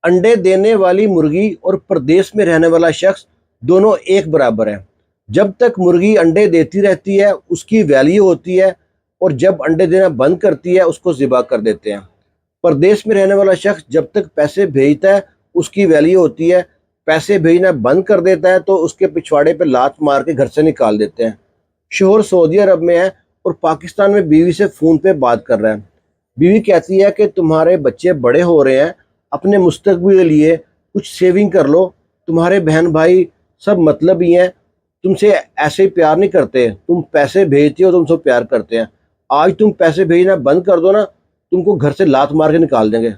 انڈے دینے والی مرغی اور پردیس میں رہنے والا شخص دونوں ایک برابر ہیں۔ جب تک مرغی انڈے دیتی رہتی ہے اس کی ویلیو ہوتی ہے، اور جب انڈے دینا بند کرتی ہے اس کو ذبح کر دیتے ہیں۔ پردیس میں رہنے والا شخص جب تک پیسے بھیجتا ہے اس کی ویلیو ہوتی ہے، پیسے بھیجنا بند کر دیتا ہے تو اس کے پچھواڑے پہ لات مار کے گھر سے نکال دیتے ہیں۔ شوہر سعودی عرب میں ہے اور پاکستان میں بیوی سے فون پہ بات کر رہا ہے۔ بیوی کہتی ہے کہ تمہارے بچے بڑے ہو رہے ہیں، اپنے مستقبل کے لیے کچھ سیونگ کر لو، تمہارے بہن بھائی سب مطلب ہی ہیں، تم سے ایسے ہی پیار نہیں کرتے، تم پیسے بھیجتے ہو تم سے پیار کرتے ہیں، آج تم پیسے بھیجنا بند کر دو نا، تم کو گھر سے لات مار کے نکال دیں گے۔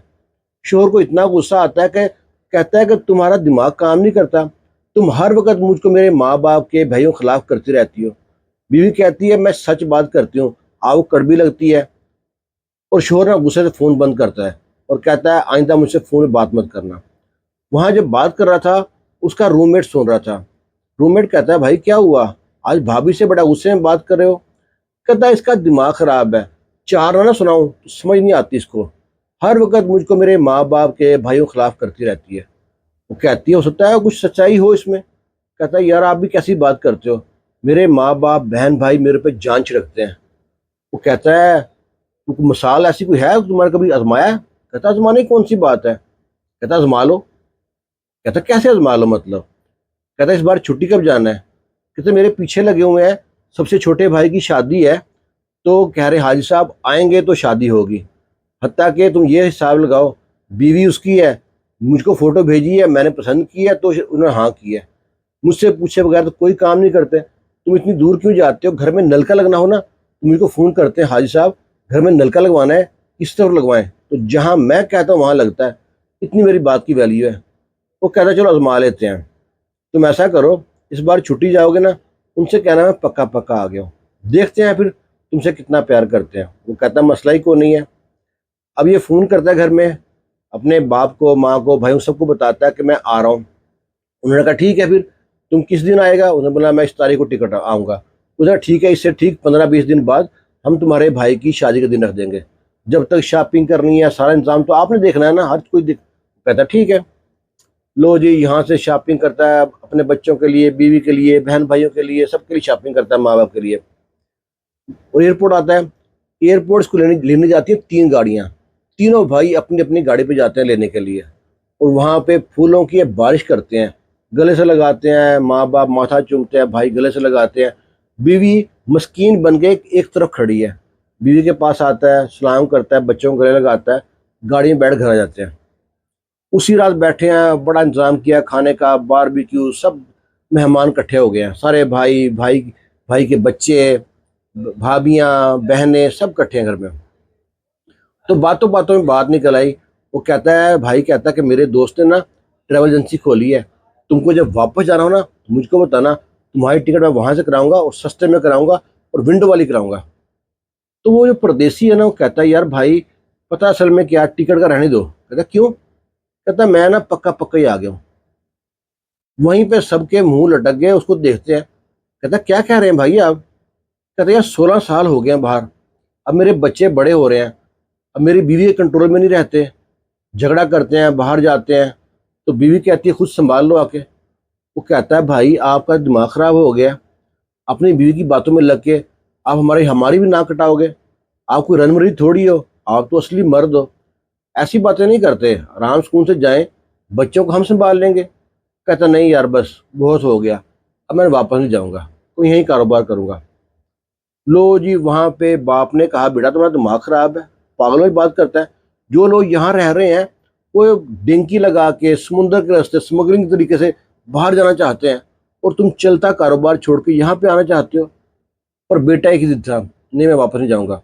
شوہر کو اتنا غصہ آتا ہے کہ کہتا ہے کہ تمہارا دماغ کام نہیں کرتا، تم ہر وقت مجھ کو میرے ماں باپ کے بھائیوں کے خلاف کرتی رہتی ہو۔ بیوی کہتی ہے میں سچ بات کرتی ہوں، آپ کو کڑوی لگتی ہے، اور شوہر نا غصے سے فون بند کرتا ہے اور کہتا ہے آئندہ مجھ سے فون پہ بات مت کرنا۔ وہاں جب بات کر رہا تھا اس کا روم میٹ سن رہا تھا۔ روم میٹ کہتا ہے بھائی کیا ہوا، آج بھابھی سے بڑا غصے میں بات کر رہے ہو؟ کہتا ہے اس کا دماغ خراب ہے، چار نہ سناؤں تو سمجھ نہیں آتی اس کو، ہر وقت مجھ کو میرے ماں باپ کے بھائیوں کے خلاف کرتی رہتی ہے۔ وہ کہتی ہے ہو سکتا ہے کچھ سچائی ہو اس میں۔ کہتا ہے یار آپ بھی کیسی بات کرتے ہو، میرے ماں باپ بہن بھائی میرے پہ جان چھڑکتے ہیں۔ وہ کہتا ہے تو کوئی مثال ایسی کوئی ہے تمہارے کبھی آزمایا ہے؟ کہتا آزمانے کی کون سی بات ہے؟ کہتا آزما لو۔ کہتا کیسے آزما لو مطلب؟ کہتا اس بار چھٹی کب جانا ہے؟ کہتے میرے پیچھے لگے ہوئے ہیں، سب سے چھوٹے بھائی کی شادی ہے تو کہہ رہے حاجی صاحب آئیں گے تو شادی ہوگی، حتیٰ کہ تم یہ حساب لگاؤ بیوی اس کی ہے، مجھ کو فوٹو بھیجی ہے میں نے پسند کی ہے تو انہوں نے ہاں کی ہے، مجھ سے پوچھے بغیر تو کوئی کام نہیں کرتے، تم اتنی دور کیوں جاتے ہو، گھر میں نل کا لگنا ہو نا تو مجھ کو فون کرتے ہیں حاجی صاحب گھر میں نل کا لگوانا ہے، کس طرف لگوائیں، تو جہاں میں کہتا ہوں وہاں لگتا ہے، اتنی میری بات کی ویلیو ہے۔ وہ کہتا ہے چلو آزما لیتے ہیں، تم ایسا کرو اس بار چھٹی جاؤ گے نا ان سے کہنا میں پکا پکا آ گیا ہوں، دیکھتے ہیں پھر تم سے کتنا پیار کرتے ہیں۔ وہ کہتا ہے مسئلہ ہی کوئی نہیں ہے۔ اب یہ فون کرتا ہے گھر میں اپنے باپ کو ماں کو بھائیوں سب کو بتاتا ہے کہ میں آ رہا ہوں۔ انہوں نے کہا ٹھیک ہے پھر تم کس دن آئے گا؟ انہوں نے بولا میں اس تاریخ کو ٹکٹ آؤں گا۔ انہوں نے ٹھیک ہے اس سے ٹھیک 15-20 دن بعد ہم تمہارے بھائی کی شادی کا دن رکھ دیں گے، جب تک شاپنگ کرنی ہے سارا انتظام تو آپ نے دیکھنا ہے نا، ہر کوئی کہتا ہے ٹھیک ہے۔ لو جی یہاں سے شاپنگ کرتا ہے اپنے بچوں کے لیے، بیوی کے لیے، بہن بھائیوں کے لیے، سب کے لیے شاپنگ کرتا ہے، ماں باپ کے لیے۔ اور ایئرپورٹ آتا ہے، ایئرپورٹ اس کو لینے جاتی ہیں 3 گاڑیاں، تینوں بھائی اپنی اپنی گاڑی پہ جاتے ہیں لینے کے لیے، اور وہاں پہ پھولوں کی بارش کرتے ہیں، گلے سے لگاتے ہیں، ماں باپ ماتھا چومتے ہیں، بھائی گلے سے لگاتے ہیں۔ بیوی مسکین بن کے ایک طرف کھڑی ہے، بیوی کے پاس آتا ہے سلام کرتا ہے، بچوں کو گلے لگاتا ہے، گاڑی میں بیٹھ گھر آ جاتے ہیں۔ اسی رات بیٹھے ہیں، بڑا انتظام کیا کھانے کا، باربیکیو، سب مہمان اکٹھے ہو گئے ہیں، سارے بھائی کے بچے، بھابیاں بہنیں سب اکٹھے ہیں گھر میں۔ تو باتوں باتوں میں بات نکل آئی، وہ کہتا ہے بھائی کہتا ہے کہ میرے دوست نے نا ٹریول ایجنسی کھولی ہے، تم کو جب واپس جانا ہو نا مجھ کو بتانا، تمہاری ٹکٹ میں وہاں سے کراؤں گا اور سستے میں کراؤں گا اور ونڈو والی کراؤں گا۔ تو وہ جو پردیسی ہے نا وہ کہتا ہے یار بھائی پتہ اصل میں کیا، ٹکٹ کا رہنے دو۔ کہتا کیوں؟ کہتا میں نا پکا پکا ہی آ گیا ہوں۔ وہیں پہ سب کے منہ لٹک گئے، اس کو دیکھتے ہیں۔ کہتا کیا کہہ رہے ہیں بھائی آپ؟ کہتے یار 16 سال ہو گئے ہیں باہر، اب میرے بچے بڑے ہو رہے ہیں، اب میری بیوی کے کنٹرول میں نہیں رہتے، جھگڑا کرتے ہیں، باہر جاتے ہیں، تو بیوی کہتی ہے خود سنبھال لو آ کے۔ وہ کہتا ہے بھائی آپ کا دماغ خراب ہو گیا، اپنی بیوی کی باتوں میں لگ کے آپ ہماری بھی ناک کٹاؤ گے، آپ کوئی رن مری تھوڑی ہو، آپ تو اصلی مرد ہو، ایسی باتیں نہیں کرتے، آرام سکون سے جائیں، بچوں کو ہم سنبھال لیں گے۔ کہتا نہیں یار بس بہت ہو گیا، اب میں واپس نہیں جاؤں گا، تو یہیں کاروبار کروں گا۔ لو جی وہاں پہ باپ نے کہا بیٹا تمہارا دماغ خراب ہے، پاگلوں کی بات کرتا ہے، جو لوگ یہاں رہ رہے ہیں وہ ڈنکی لگا کے سمندر کے راستے اسمگلنگ کے طریقے سے باہر جانا چاہتے ہیں، اور تم چلتا کاروبار چھوڑ کے یہاں پہ آنا چاہتے ہو۔ اور بیٹا ایک ہی ضد تھا، نہیں میں واپس نہیں جاؤں گا۔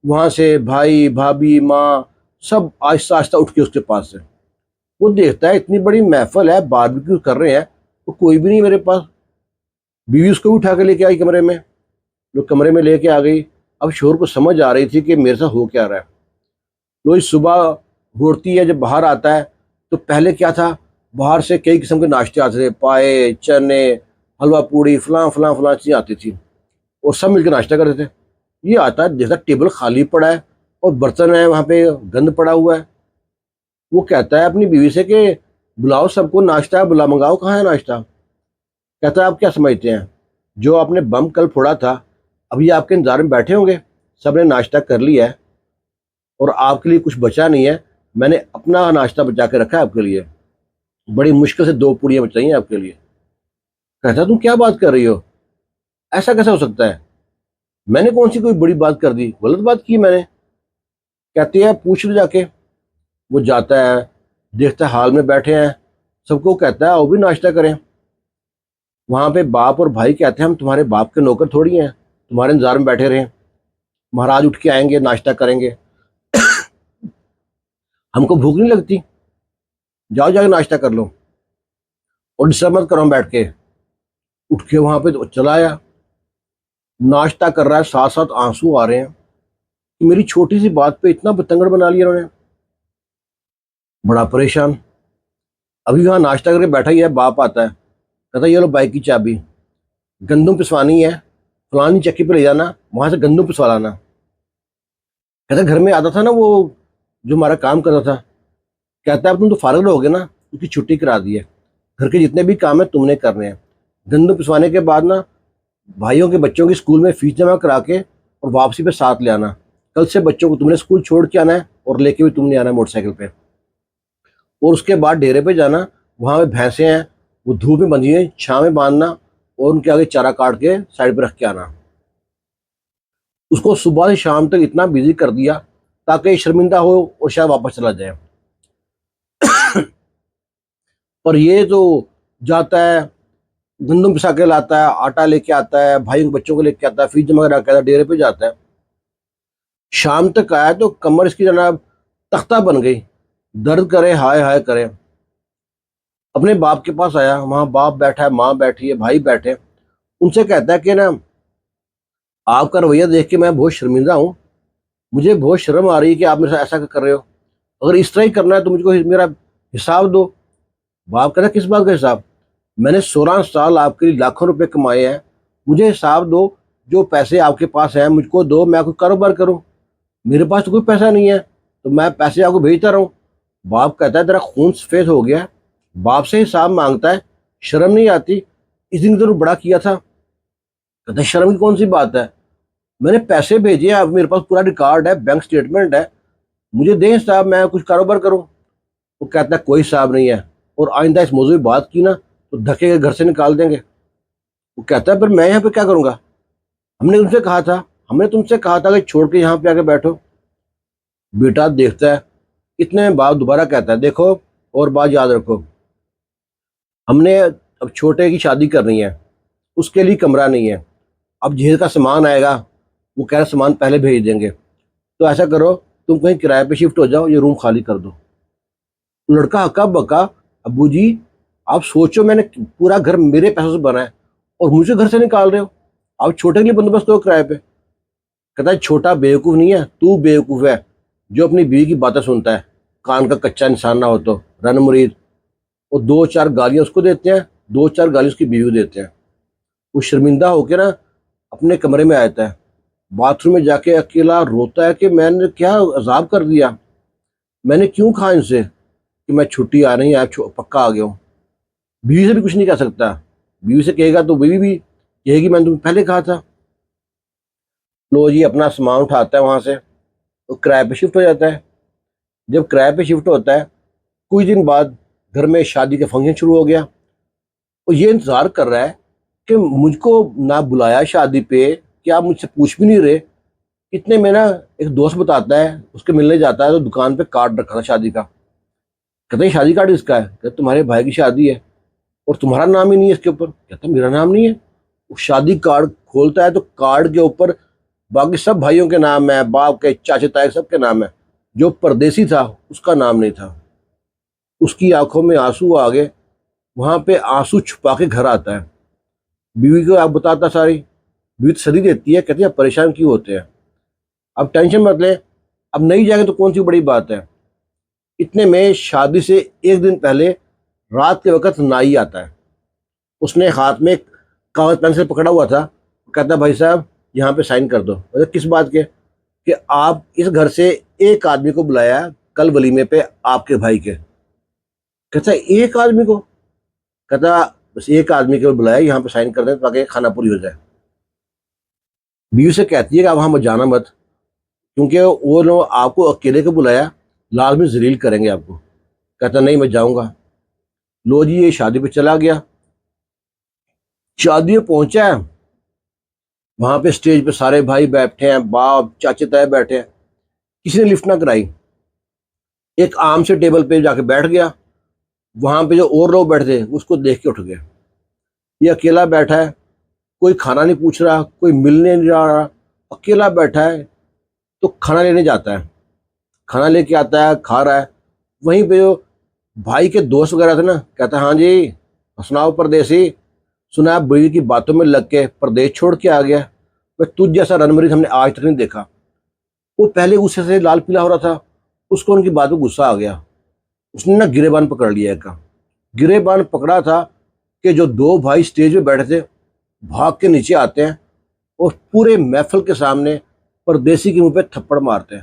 وہاں سے بھائی بھابھی ماں سب آہستہ آہستہ اٹھ کے اس کے پاس سے، وہ دیکھتا ہے اتنی بڑی محفل ہے، باربیکیو کر رہے ہیں، تو کوئی بھی نہیں میرے پاس۔ بیوی اس کو بھی اٹھا کے لے کے آئی کمرے میں، لوگ کمرے میں لے کے آ گئی۔ اب شوہر کو سمجھ آ رہی تھی کہ میرے ساتھ ہو کیا رہا ہے۔ روز صبح ہوتی ہے جب باہر آتا ہے تو پہلے کیا تھا، باہر سے کئی قسم کے ناشتے آتے تھے، پائے چنے حلوہ پوڑی فلاں فلاں فلاں چیزیں آتی تھی، اور سب مل کے ناشتہ کرتے تھے۔ یہ آتا ہے دیکھتا ٹیبل خالی پڑا ہے اور برتن ہے وہاں پہ گند پڑا ہوا ہے، وہ کہتا ہے اپنی بیوی سے کہ بلاؤ سب کو ناشتہ ہے، بلا منگاؤ، کہاں ہے ناشتہ؟ کہتا ہے آپ کیا سمجھتے ہیں، جو آپ نے بم کل پھوڑا تھا ابھی آپ کے انتظار میں بیٹھے ہوں گے، سب نے ناشتہ کر لیا ہے اور آپ کے لیے کچھ بچا نہیں ہے، میں نے اپنا ناشتہ بچا کے رکھا ہے آپ کے لیے، بڑی مشکل سے 2 پوڑیاں بچائی ہیں آپ کے لیے۔ کہتا ہے تم کیا بات کر رہی ہو، ایسا کیسا ہو سکتا ہے، میں نے کون سی کوئی بڑی بات کر دی، غلط بات کی میں نے؟ کہتی ہے پوچھ لو جا کے۔ وہ جاتا ہے، دیکھتا ہے حال میں بیٹھے ہیں، سب کو کہتا ہے آؤ بھی ناشتہ کریں۔ وہاں پہ باپ اور بھائی کہتے ہیں ہم تمہارے باپ کے نوکر تھوڑی ہیں تمہارے انتظار میں بیٹھے رہیں، مہاراج اٹھ کے آئیں گے ناشتہ کریں گے، ہم کو بھوک نہیں لگتی، جاؤ جا کے ناشتہ کر لو اور ڈسٹرب مت کرو، ہم بیٹھ کے۔ اٹھ کے وہاں پہ چلا آیا، ناشتہ کر رہا ہے، ساتھ ساتھ آنسو آ رہے ہیں کہ میری چھوٹی سی بات پہ اتنا بتنگڑ بنا لیا انہوں نے، بڑا پریشان۔ ابھی وہاں ناشتہ کر کے بیٹھا ہی ہے، باپ آتا ہے، کہتا ہے یہ لو بائک کی چابی، گندم پسوانی ہے، فلانی چکی پہ لے جانا، وہاں سے گندم پسوا لانا۔ کہتا ہے گھر میں آتا تھا نا وہ جو ہمارا کام کرتا تھا، کہتا ہے اب تم تو فارغ ہو گے نا، اس کی چھٹی کرا دی ہے، گھر کے جتنے بھی کام ہیں تم نے کرنے ہیں، گندم پسوانے کے بعد نا بھائیوں کے بچوں کی اسکول میں فیس جمع کرا کے اور واپسی پہ ساتھ لے آنا، کل سے بچوں کو تم نے اسکول چھوڑ کے آنا ہے اور لے کے بھی تم نے آنا ہے موٹر سائیکل پہ، اور اس کے بعد ڈیرے پہ جانا، وہاں پہ بھینسیں ہیں وہ دھوپ میں بندھی ہیں، چھاں میں باندھنا اور ان کے آگے چارہ کاٹ کے سائڈ پہ رکھ کے آنا۔ اس کو صبح سے شام تک اتنا بزی کر دیا تاکہ یہ شرمندہ ہو اور شاید واپس چلا جائے۔ اور یہ تو جاتا ہے، گندم پسا کے لاتا ہے، آٹا لے کے آتا ہے، بھائی بچوں کو لے کے آتا ہے، فیس جمع کرا کے آتا ہے، ڈیرے پہ جاتا ہے، شام تک آیا تو کمر اس کی جناب تختہ بن گئی، درد کرے ہائے ہائے کرے۔ اپنے باپ کے پاس آیا، وہاں باپ بیٹھا ہے، ماں بیٹھی ہے، بھائی بیٹھے، ان سے کہتا ہے کہ نا آپ کا رویہ دیکھ کے میں بہت شرمندہ ہوں، مجھے بہت شرم آ رہی ہے کہ آپ میرے ساتھ ایسا کر رہے ہو، اگر اس طرح ہی کرنا ہے تو مجھ کو میرا حساب دو۔ باپ کہتا ہے کس بات کا حساب، میں نے 16 سال آپ کے لیے لاکھوں روپے کمائے ہیں، مجھے حساب دو، جو پیسے آپ کے پاس ہیں مجھ کو دو، میں کوئی کاروبار کروں، میرے پاس تو کوئی پیسہ نہیں ہے تو میں پیسے آپ کو بھیجتا رہوں۔ باپ کہتا ہے تیرا خون سفید ہو گیا، باپ سے حساب مانگتا ہے، شرم نہیں آتی، اس دن تو بڑا کیا تھا۔ کہتا ہے شرم کی کون سی بات ہے، میں نے پیسے بھیجے ہیں، اب میرے پاس پورا ریکارڈ ہے، بینک سٹیٹمنٹ ہے، مجھے دیں حساب، میں کچھ کاروبار کروں۔ وہ کہتا ہے کوئی حساب نہیں ہے، اور آئندہ اس موضوع پہ بات کی نا تو دھکے کے گھر سے نکال دیں گے۔ وہ کہتا ہے پھر میں یہاں پہ کیا کروں گا، ہم نے تم سے کہا تھا کہ چھوڑ کے یہاں پہ آ کے بیٹھو۔ بیٹا دیکھتا ہے، اتنے میں باپ دوبارہ کہتا ہے دیکھو اور بات یاد رکھو، ہم نے اب چھوٹے کی شادی کرنی ہے، اس کے لیے کمرہ نہیں ہے، اب جہیز کا سامان آئے گا، وہ کہہ رہا سامان پہلے بھیج دیں گے، تو ایسا کرو تم کہیں کرائے پہ شفٹ ہو جاؤ، یہ روم خالی کر دو۔ لڑکا ہکا بکا، ابو جی آپ سوچو میں نے پورا گھر میرے پیسوں سے بنا ہے اور مجھے گھر سے نکال رہے ہو، آپ چھوٹے کے لیے بندوبست کرو کرائے پہ۔ کہتا ہے چھوٹا بیوقوف نہیں ہے، تو بیوقوف ہے جو اپنی بیوی کی باتیں سنتا ہے، کان کا کچا انسان نہ ہو تو رن مرید، اور 2 4 گالیاں اس کو دیتے ہیں، 2 4 گالی اس کی بیوی کو دیتے ہیں۔ وہ شرمندہ ہو کے نا اپنے کمرے میں آتا ہے، باتھ روم میں جا کے اکیلا روتا ہے کہ میں نے کیا عذاب کر دیا، میں نے کیوں کہا ان سے کہ میں چھٹی آ رہی ہے، پکا آ گیا ہوں۔ بیوی سے بھی کچھ نہیں کہہ سکتا، بیوی سے کہے گا تو بیوی بھی کہے گی میں نے تمہیں پہلے کہا تھا۔ لو جی اپنا سامان اٹھاتا ہے وہاں سے، وہ کرائے پہ شفٹ ہو جاتا ہے۔ جب کرائے پہ شفٹ ہوتا ہے کچھ دن بعد گھر میں شادی کا فنکشن شروع ہو گیا، اور یہ انتظار کر رہا ہے کہ مجھ کو نہ بلایا شادی پہ، کہ آپ مجھ سے پوچھ بھی نہیں رہے۔ اتنے میں نا ایک دوست بتاتا ہے، اس کے ملنے جاتا ہے تو دکان پہ کارڈ رکھا تھا شادی کا۔ کہتے ہیں شادی کارڈ اس کا ہے، کہتے تمہارے بھائی کی شادی ہے اور تمہارا نام ہی نہیں ہے اس کے اوپر، کہتا میرا نام نہیں ہے۔ وہ شادی کارڈ کھولتا ہے تو کارڈ کے اوپر باقی سب بھائیوں کے نام ہے، باپ کے، چاچے تائے سب کے نام ہے، جو پردیسی تھا اس کا نام نہیں تھا۔ اس کی آنکھوں میں آنسو آ گئے، وہاں پہ آنسو چھپا کے گھر آتا ہے، بیوی کو آپ بتاتا ساری، بیوی تسلی دیتی ہے، کہتی ہے پریشان کیوں ہوتے ہیں، اب ٹینشن مت لیں، اب نہیں جائیں گے تو کون سی بڑی بات ہے۔ اتنے میں شادی سے ایک دن پہلے رات کے وقت نائی آتا ہے، اس نے ہاتھ میں کاغذ پینسل پکڑا ہوا تھا، کہتا بھائی صاحب یہاں پہ سائن کر دو۔ کس بات کے، کہ آپ اس گھر سے ایک آدمی کو بلایا، کل ولیمے پہ آپ کے بھائی کے. کہتا ہے ایک آدمی کو؟ کہتا بس ایک آدمی کو بلایا یہاں پہ سائن کر دیں تاکہ کھانا پوری ہو جائے. بیوی سے کہتی ہے کہ آپ وہاں مت جانا مت، کیونکہ وہ لوگ آپ کو اکیلے کو بلایا، لازمی ذلیل کریں گے آپ کو. کہتا نہیں میں جاؤں گا. لو جی یہ شادی پہ چلا گیا. شادی میں پہنچا ہے، وہاں پہ اسٹیج پہ سارے بھائی بیٹھے ہیں، باپ چاچے تائے بیٹھے ہیں. کسی نے لفٹ نہ کرائی. ایک عام سے ٹیبل پہ جا کے بیٹھ گیا. وہاں پہ جو اور لوگ بیٹھے تھے اس کو دیکھ کے اٹھ گئے. یہ اکیلا بیٹھا ہے، کوئی کھانا نہیں پوچھ رہا، کوئی ملنے نہیں جا رہا، اکیلا بیٹھا ہے. تو کھانا لینے جاتا ہے، کھانا لے کے آتا ہے، کھا رہا ہے. وہیں پہ جو بھائی کے دوست وغیرہ تھے نا، کہتا ہے ہاں جی سناؤ پردیسی، سنا آپ بیوی کی باتوں میں لگ کے پردیس چھوڑ کے آ گیا. تجھ جیسا رن مریض ہم نے آج تک نہیں دیکھا. وہ پہلے غصے سے لال پیلا ہو رہا تھا، اس کو ان کی بات پہ غصہ آ گیا. اس نے نا گریبان پکڑ لیا. ایک کا گریبان پکڑا تھا کہ جو دو بھائی اسٹیج پہ بیٹھے تھے بھاگ کے نیچے آتے ہیں اور پورے محفل کے سامنے پردیسی کے منہ پہ تھپڑ مارتے ہیں.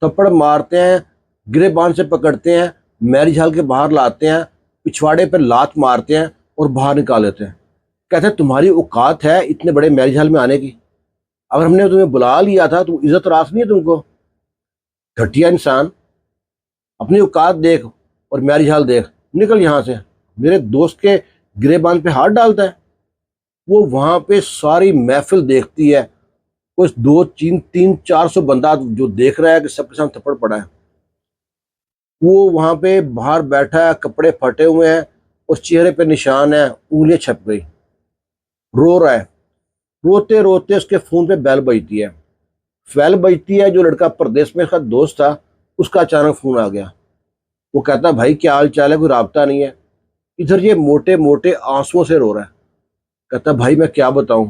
تھپڑ مارتے ہیں، گریبان سے پکڑتے ہیں، میرج ہال کے باہر لاتے ہیں، پچھواڑے پہ لات مارتے ہیں اور باہر نکال لیتے ہیں. کہتے ہیں تمہاری اوقات ہے اتنے بڑے میرج ہال میں آنے کی؟ اگر ہم نے تمہیں بلا لیا تھا تو عزت راس نہیں ہے تم کو؟ گھٹیا انسان، اپنی اوقات دیکھ اور میرج ہال دیکھ، نکل یہاں سے. میرے دوست کے گریبان پہ ہاتھ ڈالتا ہے. وہ وہاں پہ ساری محفل دیکھتی ہے، کچھ دو تین 400 بندہ جو دیکھ رہا ہے کہ سب کے سامنے تھپڑ پڑا ہے. وہ وہاں پہ باہر بیٹھا ہے، کپڑے پھٹے ہوئے ہیں اور چہرے پہ نشان ہے، انگلیاں چھپ گئی، رو رہا ہے. روتے روتے اس کے فون پہ بیل بجتی ہے. بیل بجتی ہے، جو لڑکا پردیس میں اس کا دوست تھا اس کا اچانک فون آ گیا. وہ کہتا بھائی کیا حال چال ہے، کوئی رابطہ نہیں ہے. ادھر یہ موٹے موٹے آنسوؤں سے رو رہا ہے. کہتا بھائی میں کیا بتاؤں،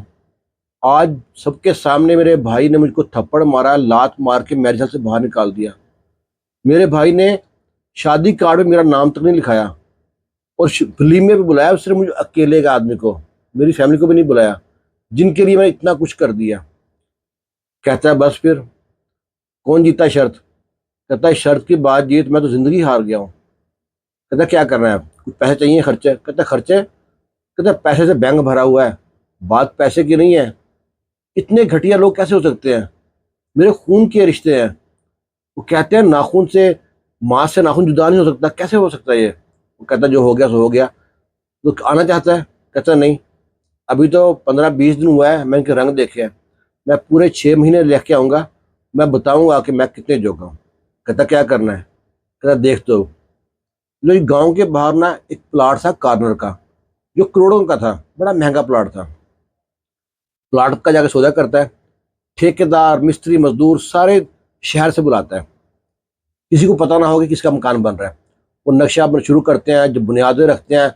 آج سب کے سامنے میرے بھائی نے مجھ کو تھپڑ مارا، لات مار کے میرے گھر سے باہر نکال دیا. میرے بھائی نے شادی کارڈ میں میرا نام تک نہیں لکھایا اور ولیمے پہ بلایا صرف مجھے اکیلے کا آدمی کو، میری فیملی کو بھی نہیں بلایا، جن کے لیے میں نے اتنا کچھ کر دیا. کہتا ہے بس پھر کون جیتا شرط؟ کہتا ہے شرط کی بات جیت، میں تو زندگی ہار گیا ہوں. کہتا کیا کرنا ہے؟ کچھ پیسے چاہیے خرچے؟ کہتا خرچے؟ کہتا پیسے سے بینک بھرا ہوا ہے، بات پیسے کی نہیں ہے. اتنے گھٹیا لوگ کیسے ہو سکتے ہیں؟ میرے خون کے رشتے ہیں. وہ کہتے ہیں ناخن سے، ماں سے ناخن جدا نہیں ہو سکتا، کیسے ہو سکتا ہے یہ؟ وہ کہتا جو ہو گیا سو ہو گیا. تو آنا چاہتا ہے؟ کہتا نہیں، ابھی تو 15-20 دن ہوا ہے، میں ان کے رنگ دیکھے ہیں، میں پورے 6 مہینے لے کے آؤں گا، میں بتاؤں گا کہ میں کتنے جوگا ہوں. کہتا کیا کرنا ہے؟ کہتا دیکھ تو لو یہ گاؤں کے باہر نا ایک پلاٹ تھا کارنر کا، جو کروڑوں کا تھا، بڑا مہنگا پلاٹ تھا. پلاٹ کا جا کے سودا کرتا ہے، ٹھیکیدار مستری مزدور سارے شہر سے بلاتا ہے، کسی کو پتہ نہ ہو کہ کس کا مکان بن رہا ہے. وہ نقشہ بن شروع کرتے ہیں، جب بنیادیں رکھتے ہیں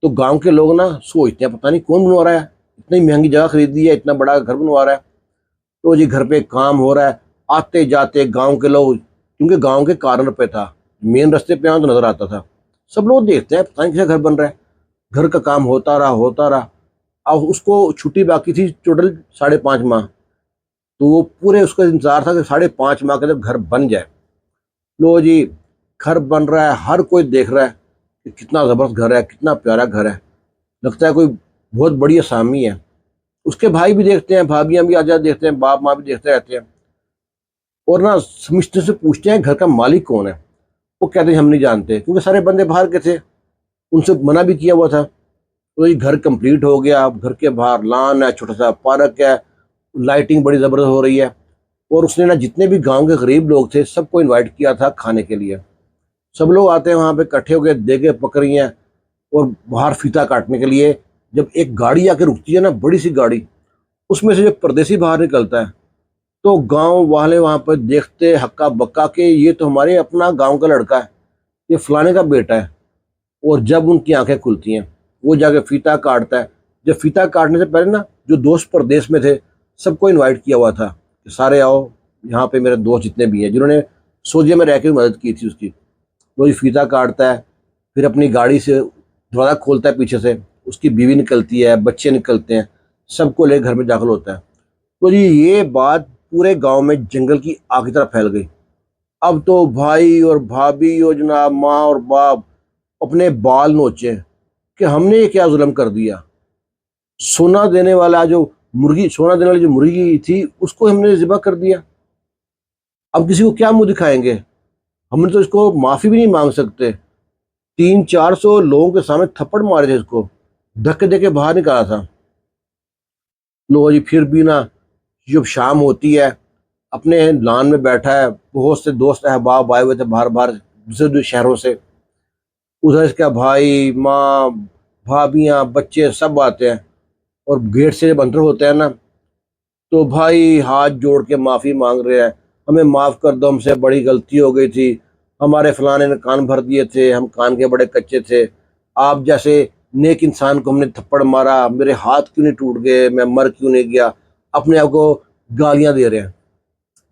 تو گاؤں کے لوگ نا سوچتے ہیں پتہ نہیں کون بنوا رہا ہے، اتنی مہنگی جگہ خرید لی ہے، اتنا بڑا گھر بنوا رہا ہے. تو جی گھر پہ کام ہو رہا ہے، آتے جاتے گاؤں کے لوگ، کیونکہ گاؤں کے کارنر پہ تھا، مین رستے پہ آؤں تو نظر آتا تھا، سب لوگ دیکھتے ہیں پتہ نہیں کیسا گھر بن رہا ہے. گھر کا کام ہوتا رہا ہوتا رہا. اب اس کو چھٹی باقی تھی ٹوٹل 5.5 ماہ. تو وہ پورے اس کا انتظار تھا کہ 5.5 ماہ کے جب گھر بن جائے. لو جی گھر بن رہا ہے، ہر کوئی دیکھ رہا ہے کہ کتنا زبردست گھر ہے، کتنا پیارا گھر ہے، لگتا ہے کوئی بہت بڑی اسامی ہے. اس کے بھائی بھی دیکھتے ہیں، بھابیاں بھی آ جا دیکھتے ہیں، باپ ماں بھی دیکھتے رہتے ہیں، اور نا سمجھتے سے پوچھتے ہیں گھر کا مالک کون ہے. وہ کہتے ہیں ہم نہیں جانتے، کیونکہ سارے بندے باہر کے تھے، ان سے منع بھی کیا ہوا تھا. تو یہ گھر کمپلیٹ ہو گیا. اب گھر کے باہر لان ہے، چھوٹا سا پارک ہے، لائٹنگ بڑی زبردست ہو رہی ہے. اور اس نے نا جتنے بھی گاؤں کے غریب لوگ تھے سب کو انوائٹ کیا تھا کھانے کے لیے. سب لوگ آتے ہیں وہاں پہ اکٹھے ہو کے دیگیں پک رہی ہیں اور باہر فیتا کاٹنے کے لیے. جب ایک گاڑی آ کے رکتی ہے نا، بڑی سی گاڑی، اس میں سے جب پردیسی باہر نکلتا ہے تو گاؤں والے وہاں پہ دیکھتے ہکا بکا کہ یہ تو ہمارے اپنا گاؤں کا لڑکا ہے، یہ فلانے کا بیٹا ہے. اور جب ان کی آنکھیں کھلتی ہیں وہ جا کے فیتا کاٹتا ہے. جب فیتا کاٹنے سے پہلے نا جو دوست پردیس میں تھے سب کو انوائٹ کیا ہوا تھا کہ سارے آؤ یہاں پہ، میرے دوست جتنے بھی ہیں جنہوں نے سعودیہ میں رہ کے مدد کی تھی اس کی. وہ فیتا کاٹتا ہے، پھر اپنی گاڑی سے دروازہ کھولتا ہے پیچھے سے، اس کی بیوی نکلتی ہے، بچے نکلتے ہیں، سب کو لے گھر میں داخل ہوتا ہے. تو جی یہ بات پورے گاؤں میں جنگل کی آگ کی طرح پھیل گئی. اب تو بھائی اور بھابھی اور جناب ماں اور باپ اپنے بال نوچے کہ ہم نے یہ کیا ظلم کر دیا. سونا دینے والی جو مرغی تھی اس کو ہم نے ذبح کر دیا. اب کسی کو کیا منہ دکھائیں گے؟ ہم نے تو اس کو معافی بھی نہیں مانگ سکتے. 300-400 لوگوں کے سامنے تھپڑ مارے تھے، اس کو دھکے دے کے باہر نکالا تھا. لو جی پھر بھی نا، جب شام ہوتی ہے اپنے لان میں بیٹھا ہے، بہت سے دوست احباب آئے ہوئے تھے باہر باہر دوسرے شہروں سے. ادھر اس کا بھائی ماں بھابیاں بچے سب آتے ہیں، اور گیٹ سے جب انٹر ہوتا ہے نا تو بھائی ہاتھ جوڑ کے معافی مانگ رہے ہیں. ہمیں معاف کر دو، ہم سے بڑی غلطی ہو گئی تھی، ہمارے فلانے نے کان بھر دیے تھے، ہم کان کے بڑے کچے تھے، آپ جیسے نیک انسان کو ہم نے تھپڑ مارا، میرے ہاتھ کیوں نہیں ٹوٹ گئے، میں مر کیوں نہیں گیا. اپنے آپ کو گالیاں دے رہے ہیں.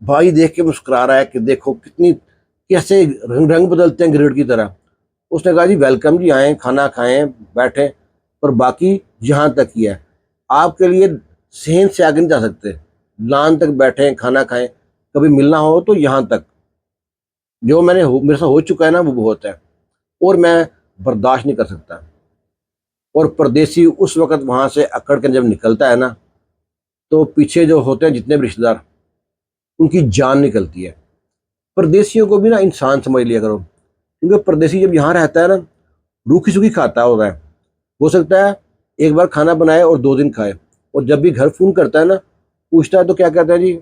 بھائی دیکھ کے مسکرا رہا ہے کہ دیکھو کیسے رنگ بدلتے ہیں گریڈ کی طرح. اس نے کہا جی ویلکم جی، آئیں کھانا کھائیں بیٹھیں، پر باقی یہاں تک ہی ہے، آپ کے لیے صحن سے آگے نہیں جا سکتے. لان تک بیٹھیں کھانا کھائیں، کبھی ملنا ہو تو یہاں تک. جو میرے ساتھ ہو چکا ہے نا وہ بہت ہے، اور میں برداشت نہیں کر سکتا. اور پردیسی اس وقت وہاں سے اکڑ کے جب نکلتا ہے نا تو پیچھے جو ہوتے ہیں جتنے بھی رشتے دار ان کی جان نکلتی ہے. پردیسیوں کو بھی نا انسان سمجھ لیا کرو، کیونکہ پردیسی جب یہاں رہتا ہے نا روکھی سوکھی کھاتا ہوگا ہے، ہو سکتا ہے ایک بار کھانا بنائے اور 2 دن کھائے، اور جب بھی گھر فون کرتا ہے نا پوچھتا ہے تو کیا کہتا ہے جی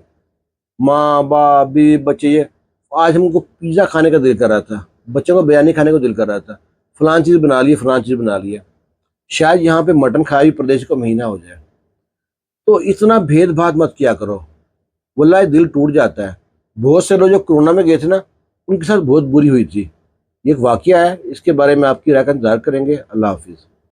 ماں باپ بیوی بچے، یہ آج ہم کو پیزا کھانے کا دل کر رہا تھا، بچوں کو بریانی کھانے کو دل کر رہا تھا، فلان چیز بنا لی فلان چیز بنا لی ہے. شاید یہاں پہ مٹن کھایا بھی پردیش کو مہینہ ہو جائے. تو اتنا بھید بھات مت کیا کرو، واللہ دل ٹوٹ جاتا ہے. بہت سے لوگ جو کورونا میں گئے تھے نا ان کے ساتھ بہت بری ہوئی تھی. یہ ایک واقعہ ہے، اس کے بارے میں آپ کی رائے کا انتظار کریں گے. اللہ حافظ.